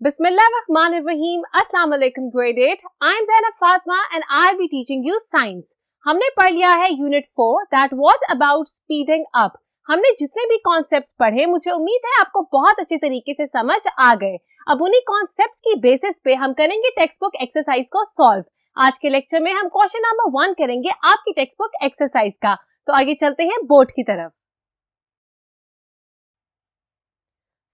Bismillahirrahmanirrahim. Assalamu alaikum grade 8. I am Zainab Fatma and I'll be teaching you science. हमने पढ़ लिया है unit 4 that was about speeding up. हमने जितने भी कॉन्सेप्ट्स पढ़े मुझे उम्मीद है आपको बहुत अच्छे तरीके से समझ आ गए. अब उन्हीं कॉन्सेप्ट्स की बेसिस पे हम करेंगे टेक्स्ट बुक एक्सरसाइज को सॉल्व. आज के लेक्चर में हम क्वेश्चन नंबर 1 करेंगे आपकी टेक्स्ट बुक एक्सरसाइज का. तो आगे चलते हैं बोर्ड की तरफ.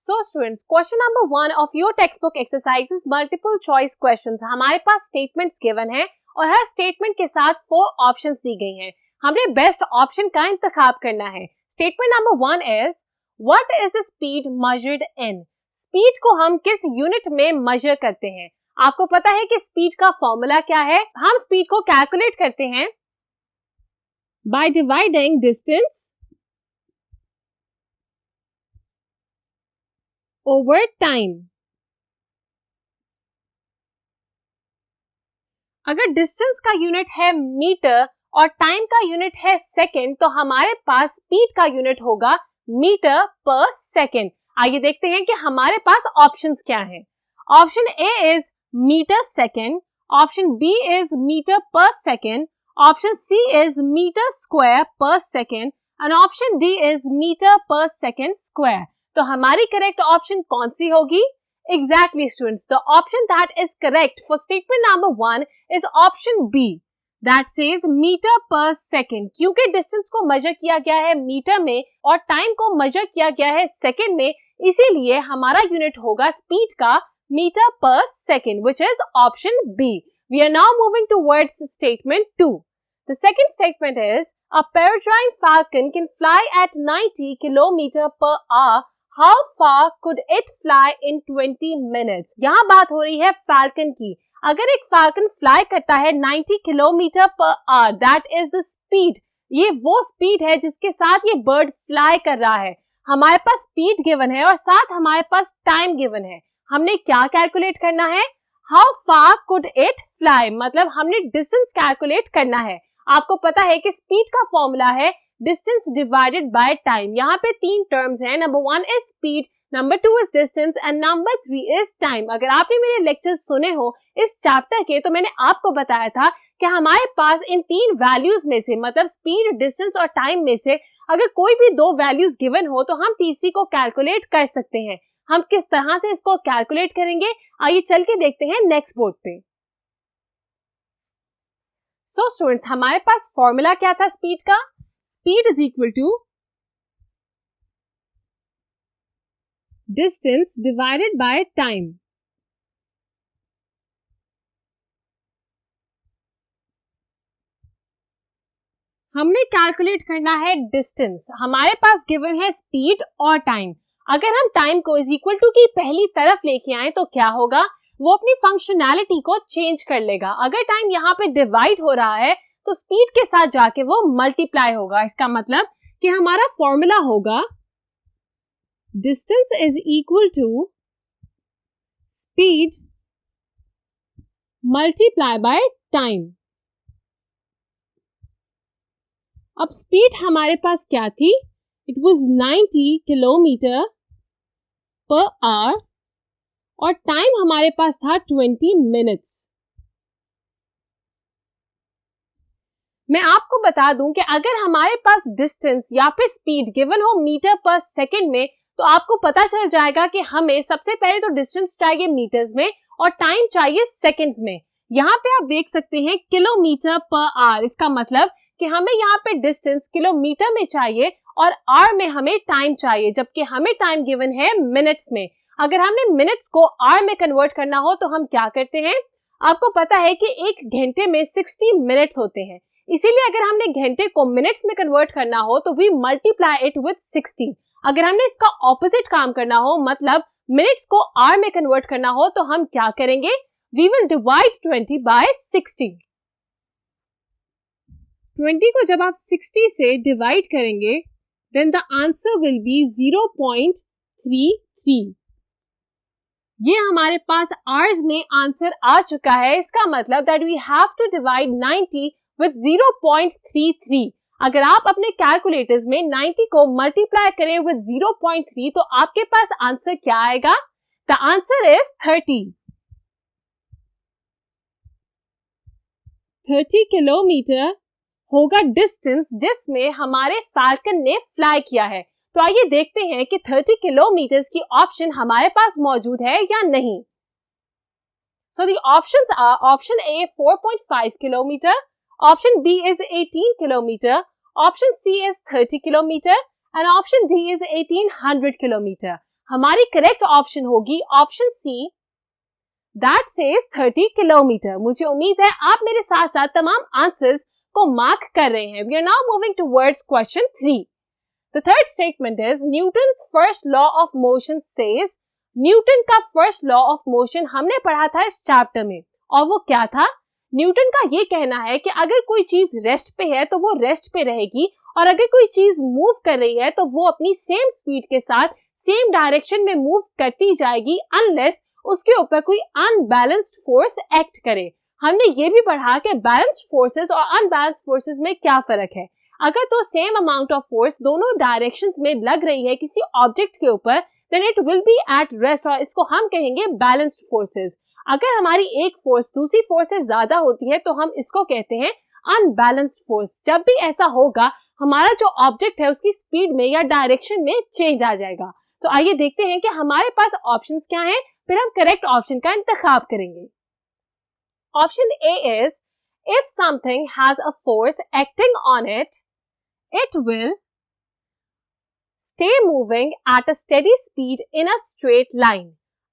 So students, question number 1 of your textbook exercise is multiple choice questions. हमारे पास statements given हैं और हर statement के साथ 4 options दी गई हैं. हमने best option का इंतखाब करना है. Statement number 1 is, what is the speed measured in? Speed को हम किस unit में measure करते हैं? आपको पता है कि speed का formula क्या है? हम speed को calculate करते हैं by dividing distance over time. अगर डिस्टेंस का यूनिट है मीटर और टाइम का यूनिट है सेकेंड तो हमारे पास स्पीड का यूनिट होगा मीटर पर सेकेंड. आइए देखते हैं कि हमारे पास ऑप्शंस क्या हैं. Option A is metre second, option B is metre per second, option C is metre square per second and option D is metre per second square. तो हमारी करेक्ट ऑप्शन कौन सी होगी? Exactly students, the option that is correct for statement number 1 is option B that says meter per second. क्योंकि distance को major किया गया है metre में और टाइम को मेजर किया गया है सेकेंड में, इसीलिए हमारा यूनिट होगा स्पीड का metre per second, which is option B. We are now moving towards statement 2. The second statement is a peregrine falcon can fly at 90 km per hour. How far could it fly in 20 minutes? यहाँ बात हो रही है falcon की. अगर एक falcon fly करता है 90 kilometre per our, that is the speed. ये वो स्पीड है जिसके साथ ये बर्ड फ्लाई कर रहा है. हमारे पास स्पीड गिवन है और साथ हमारे पास टाइम गिवन है. हमने क्या कैलकुलेट करना है? How far could it fly, मतलब हमने डिस्टेंस कैलकुलेट करना है. आपको पता है कि स्पीड का फॉर्मूला है डिस्टेंस डिवाइडेड बाय टाइम. यहाँ पे 3 टर्म्स हैं. Number 1 is speed, number 2 is distance and number 3 is time. अगर आपने मेरे लेक्चर्स सुने हो इस चैप्टर के तो मैंने आपको बताया था कि हमारे पास इन 3 वैल्यूज में से, मतलब स्पीड, डिस्टेंस और टाइम में से अगर कोई भी 2 वैल्यूज गिवन हो तो हम तीसरी को कैलकुलेट कर सकते हैं. हम किस तरह से इसको कैलकुलेट करेंगे आइए चल के देखते हैं नेक्स्ट बोर्ड पे. सो स्टूडेंट्स, हमारे पास फॉर्मूला क्या था स्पीड का? Speed is equal to distance divided by time. हमने कैलकुलेट करना है डिस्टेंस. हमारे पास गिवन है स्पीड और टाइम. अगर हम टाइम को इज इक्वल टू की पहली तरफ लेके आए तो क्या होगा? वो अपनी फंक्शनैलिटी को चेंज कर लेगा. अगर टाइम यहाँ पे डिवाइड हो रहा है तो स्पीड के साथ जाके वो मल्टीप्लाई होगा. इसका मतलब कि हमारा फॉर्मूला होगा distance is equal to speed multiply by time. अब स्पीड हमारे पास क्या थी? It was 90 kilometre per hour और टाइम हमारे पास था 20 मिनट्स. मैं आपको बता दूं कि अगर हमारे पास डिस्टेंस या फिर स्पीड गिवन हो मीटर पर सेकेंड में तो आपको पता चल जाएगा कि हमें सबसे पहले तो डिस्टेंस चाहिए मीटर्स में और टाइम चाहिए सेकेंड्स में. यहाँ पे आप देख सकते हैं किलोमीटर पर आवर. इसका मतलब कि हमें यहाँ पे डिस्टेंस किलोमीटर में चाहिए और आवर में हमें टाइम चाहिए, जबकि हमें टाइम गिवन है मिनट्स में. अगर हमने मिनट्स को आवर में कन्वर्ट करना हो तो हम क्या करते हैं? आपको पता है कि एक घंटे में 60 मिनट्स होते हैं, इसीलिए अगर हमने घंटे को मिनट्स में कन्वर्ट करना हो तो वी मल्टीप्लाई इट विद 60. अगर हमने इसका ऑपोजिट काम करना हो, मतलब मिनट्स को आवर में कन्वर्ट करना हो, तो हम क्या करेंगे? We will divide 20 bye 60. 20 को जब आप 60 से डिवाइड करेंगे then the answer will be 0.33. ये हमारे पास आवर्स में आंसर आ चुका है. इसका मतलब that we have to divide 90 with 0.33. अगर आप अपने कैलकुलेटर्स में 90 को मल्टीप्लाई करें विद 0.3 तो आपके पास आंसर क्या आएगा? The answer is 30. 30 किलोमीटर होगा डिस्टेंस जिसमें हमारे फैल्कन ने फ्लाई किया है. तो आइए देखते हैं कि 30 किलोमीटर की ऑप्शन हमारे पास मौजूद है या नहीं. So the options are option A 4.5 kilometer, option B is 18 kilometer, option C is 30 kilometer and option D is 1800 kilometer. हमारी करेक्ट ऑप्शन होगी option C that says 30 kilometer. मुझे उम्मीद है आप मेरे साथ साथ तमाम आंसर्स को मार्क कर रहे हैं. We are now moving towards question 3. The third statement is Newton's first law of motion says. Newton का फर्स्ट लॉ ऑफ मोशन हमने पढ़ा था इस चैप्टर में और वो क्या था? न्यूटन का ये कहना है कि अगर कोई चीज रेस्ट पे है तो वो रेस्ट पे रहेगी और अगर कोई चीज मूव कर रही है तो वो अपनी सेम स्पीड के साथ सेम डायरेक्शन में मूव करती जाएगी अनलेस उसके ऊपर कोई अनबैलेंस्ड फोर्स एक्ट करे. हमने ये भी पढ़ा कि बैलेंस्ड फोर्सेस और अनबैलेंस्ड फोर्सेस में क्या फर्क है. अगर तो सेम अमाउंट ऑफ फोर्स दोनों डायरेक्शंस में लग रही है किसी ऑब्जेक्ट के ऊपर then it will be at rest और इसको हम कहेंगे balanced forces. अगर हमारी एक फोर्स दूसरी फोर्स से ज्यादा होती है तो हम इसको कहते हैं unbalanced force. जब भी ऐसा होगा हमारा जो ऑब्जेक्ट है उसकी स्पीड में या डायरेक्शन में चेंज आ जाएगा. तो आइए देखते हैं कि हमारे पास ऑप्शंस क्या हैं, फिर हम करेक्ट ऑप्शन का इंतखाब करेंगे. Option A is if something has a force acting on it, it will stay moving at a steady speed in a straight line.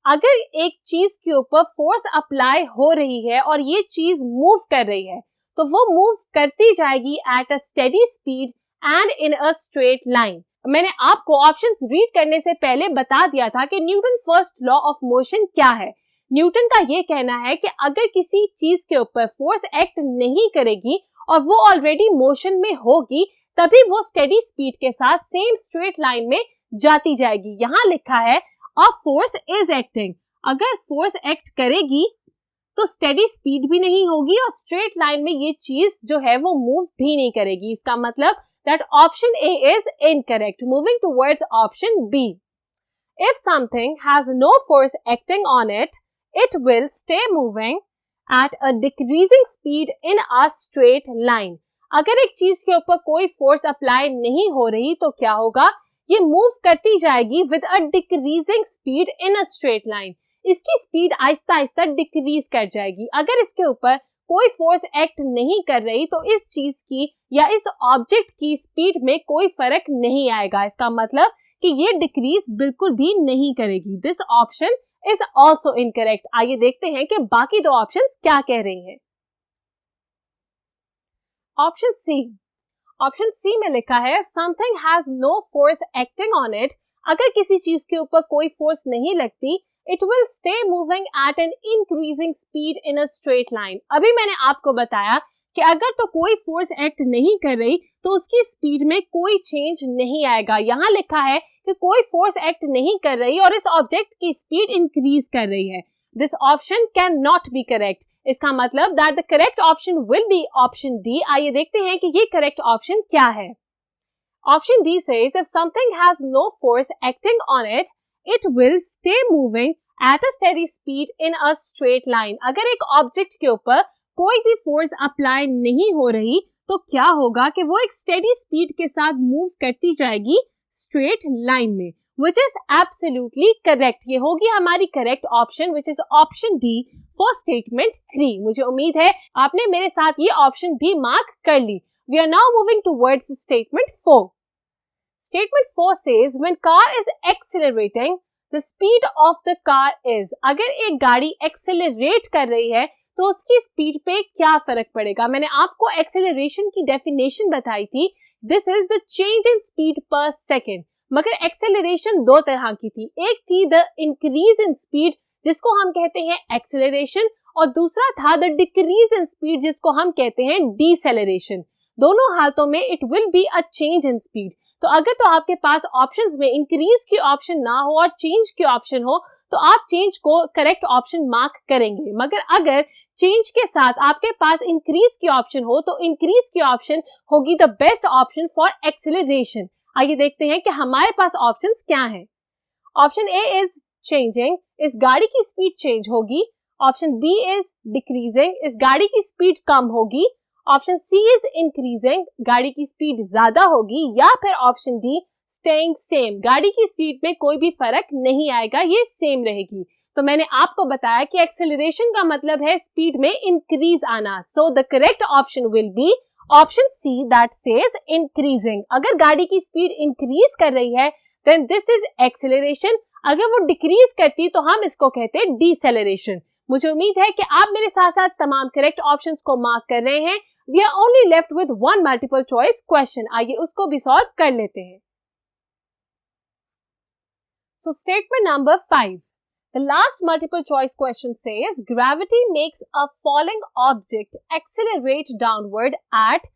अगर एक चीज के ऊपर फोर्स अप्लाई हो रही है और ये चीज मूव कर रही है तो वो मूव करती जाएगी eight a steady speed and in a straight line. मैंने आपको ऑप्शंस रीड करने से पहले बता दिया था कि Newton first law of motion क्या है. न्यूटन का ये कहना है कि अगर किसी चीज के ऊपर फोर्स एक्ट नहीं करेगी और वो ऑलरेडी मोशन में होगी तभी वो स्टेडी स्पीड के साथ सेम स्ट्रेट लाइन में जाती जाएगी. यहाँ लिखा है अ फोर्स इज एक्टिंग. अगर फोर्स एक्ट करेगी तो स्टेडी स्पीड भी नहीं होगी और स्ट्रेट लाइन में ये चीज जो है वो मूव भी नहीं करेगी. इसका मतलब that option A is incorrect. Moving towards option B. If something has no force acting on it, it will stay moving at a decreasing speed in a straight line. अगर एक चीज के ऊपर कोई फोर्स अप्लाई नहीं हो रही तो क्या होगा? ये मूव करती जाएगी with a decreasing speed in a straight line. इसकी स्पीड आहिस्ता आहिस्ता डिक्रीज कर जाएगी. अगर इसके ऊपर कोई फोर्स एक्ट नहीं कर रही तो इस चीज की या इस ऑब्जेक्ट की स्पीड में कोई फर्क नहीं आएगा. इसका मतलब कि ये डिक्रीज बिल्कुल भी नहीं करेगी. This option is also incorrect. आइए देखते हैं कि बाकी दो ऑप्शंस क्या कह रही हैं. Option C. ऑप्शन सी में लिखा है something has no force acting on it. अगर किसी चीज के ऊपर कोई फोर्स नहीं लगती, it will stay moving at an increasing speed in a straight line. अभी मैंने आपको बताया कि अगर तो कोई फोर्स एक्ट नहीं कर रही तो उसकी स्पीड में कोई चेंज नहीं आएगा. यहाँ लिखा है कि कोई फोर्स एक्ट नहीं कर रही और इस ऑब्जेक्ट की स्पीड इंक्रीज कर रही है. This option can not be correct. इसका मतलब that the correct option will be option D. आइए देखते हैं कि ये करेक्ट ऑप्शन क्या है. Option D says if something has no force acting on it, it will stay moving at a steady speed in a straight line. अगर एक object के ऊपर कोई भी फोर्स अप्लाई नहीं हो रही तो क्या होगा कि वो एक स्टेडी स्पीड के साथ मूव करती जाएगी स्ट्रेट लाइन में, which is absolutely correct. ये होगी हमारी correct option which is option D for statement 3. मुझे उम्मीद है आपने मेरे साथ ये ऑप्शन भी मार्क कर ली. We are now moving towards statement 4. Statement 4 says when car is accelerating, the speed of the car is. अगर एक गाड़ी एक्सेलरेट कर रही है तो उसकी स्पीड पे क्या फर्क पड़ेगा? मैंने आपको एक्सेलरेशन की डेफिनेशन बताई थी. This is the change in speed पर सेकेंड. मगर एक्सेलरेशन दो तरह की थी. एक थी द इंक्रीज इन स्पीड जिसको हम कहते हैं एक्सेलरेशन और दूसरा था द डिक्रीज इन स्पीड जिसको हम कहते हैं डीसेलरेशन. दोनों हालतों में it will be a change in speed. तो अगर तो आपके पास ऑप्शंस में इंक्रीज की ऑप्शन ना हो और चेंज की ऑप्शन हो तो आप चेंज को करेक्ट ऑप्शन मार्क करेंगे। मगर अगर चेंज के साथ आपके पास इंक्रीज की ऑप्शन हो तो इंक्रीज की ऑप्शन होगी the best option for acceleration. आइए देखते हैं कि हमारे पास ऑप्शंस क्या हैं। ऑप्शन ए इज चेंजिंग, इस गाड़ी की स्पीड चेंज होगी। ऑप्शन बी इज डिक्रीजिंग, इस गाड़ी की स्पीड कम होगी। ऑप्शन सी इज इंक्रीजिंग, गाड़ी की स्पीड ज्यादा होगी। या फिर ऑप्शन डी स्टेइंग सेम, गाड़ी की स्पीड में कोई भी फर्क नहीं आएगा, ये सेम रहेगी। तो मैंने आपको बताया कि एक्सेलरेशन का मतलब है स्पीड में इंक्रीज आना। So the correct option will be option see that says increasing. अगर गाड़ी की स्पीड इंक्रीज कर रही है देन दिस इज एक्सेलरेशन, अगर वो डिक्रीज करती तो हम इसको कहते हैं डिसेलरेशन। मुझे उम्मीद है कि आप मेरे साथ साथ तमाम करेक्ट ऑप्शंस को मार्क कर रहे हैं। We are only left with one multiple choice question, आइए उसको भी सॉल्व कर लेते हैं। So statement number 5. The last multiple choice question says gravity makes a falling object accelerate downward at,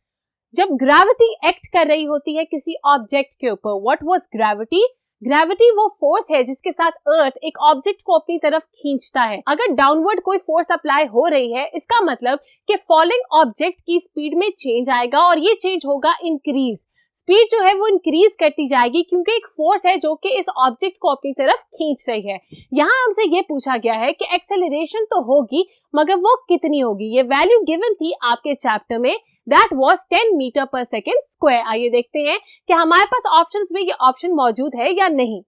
जब gravity act कर रही होती है किसी ऑब्जेक्ट के ऊपर, what was gravity? ग्रेविटी वो फोर्स है जिसके साथ अर्थ एक ऑब्जेक्ट को अपनी तरफ खींचता है। अगर डाउनवर्ड कोई फोर्स अप्लाई हो रही है इसका मतलब कि फॉलिंग ऑब्जेक्ट की स्पीड में चेंज आएगा और ये चेंज होगा इंक्रीज। स्पीड जो है वो इंक्रीज करती जाएगी क्योंकि एक फोर्स है जो कि इस ऑब्जेक्ट को अपनी तरफ खींच रही है। यहाँ हमसे ये पूछा गया है कि एक्सेलरेशन तो होगी मगर वो कितनी होगी। ये वैल्यू गिवन थी आपके चैप्टर में, that was 10 metre per second square. आइए देखते हैं कि हमारे पास ऑप्शंस में ये ऑप्शन मौजूद है या नहीं।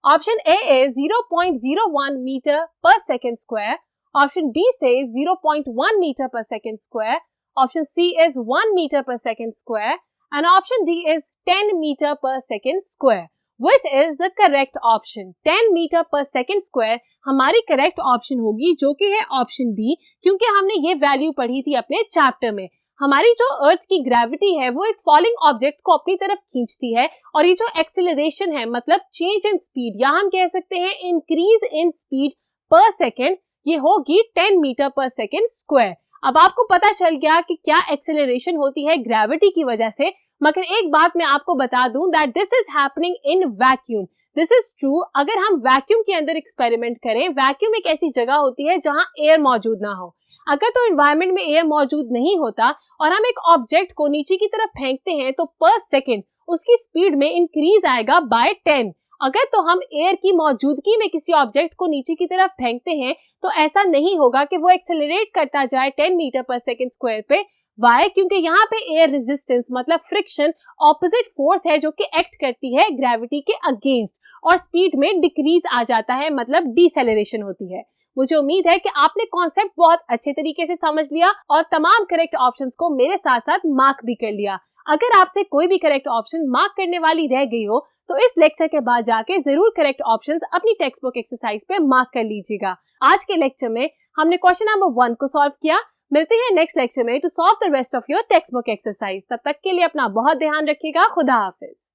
Option A is 0.01 metre per second square. Option B से 0.1 metre per second square. Option C is 1 metre per second square and option D is 10 meter per second square. Which is the correct option? 10 meter per second square हमारी correct option होगी जो कि है option D, क्योंकि हमने ये value पढ़ी थी अपने चैप्टर में। हमारी जो अर्थ की ग्रेविटी है वो एक फॉलिंग ऑब्जेक्ट को अपनी तरफ खींचती है और ये जो एक्सेलरेशन है मतलब चेंज इन स्पीड या हम कह सकते हैं इंक्रीज इन स्पीड पर सेकेंड, ये होगी 10 मीटर पर सेकेंड स्क्वायर। अब आपको पता चल गया कि क्या एक्सेलरेशन होती है ग्रेविटी की वजह से, मगर एक बात मैं आपको बता दूं that this is happening in vacuum. This is true, अगर हम वैक्यूम के अंदर एक्सपेरिमेंट करें, वैक्यूम एक ऐसी जगह होती है जहां एयर मौजूद ना हो। अगर तो एनवायरनमेंट में एयर मौजूद नहीं होता और हम एक ऑब्जेक्ट को नीचे की तरफ फेंकते हैं तो पर सेकेंड उसकी स्पीड में इंक्रीज आएगा बाय 10। अगर तो हम एयर की मौजूदगी में किसी ऑब्जेक्ट को नीचे की तरफ फेंकते हैं तो ऐसा नहीं होगा कि वो एक्सेलरेट करता जाए 10 मीटर पर सेकेंड स्क्वायर पे। वाई? क्योंकि यहाँ पे एयर रेजिस्टेंस मतलब फ्रिक्शन ऑपोजिट फोर्स है जो कि एक्ट करती है ग्रेविटी के अगेंस्ट और स्पीड में डिक्रीज आ जाता है मतलब डिसेलरेशन होती है। मुझे उम्मीद है कि आपने कॉन्सेप्ट बहुत अच्छे तरीके से समझ लिया और तमाम करेक्ट ऑप्शंस को मेरे साथ साथ मार्क भी कर लिया। अगर आपसे कोई भी करेक्ट ऑप्शन मार्क करने वाली रह गई हो तो इस लेक्चर के बाद जाके जरूर करेक्ट ऑप्शंस अपनी टेक्स्ट बुक एक्सरसाइज पे मार्क कर लीजिएगा। आज के लेक्चर में हमने क्वेश्चन नंबर 1 को सॉल्व किया। मिलते हैं नेक्स्ट लेक्चर में to solve the rest of your text book exercise. तब तक के लिए अपना बहुत ध्यान रखिएगा। खुदा हाफिज।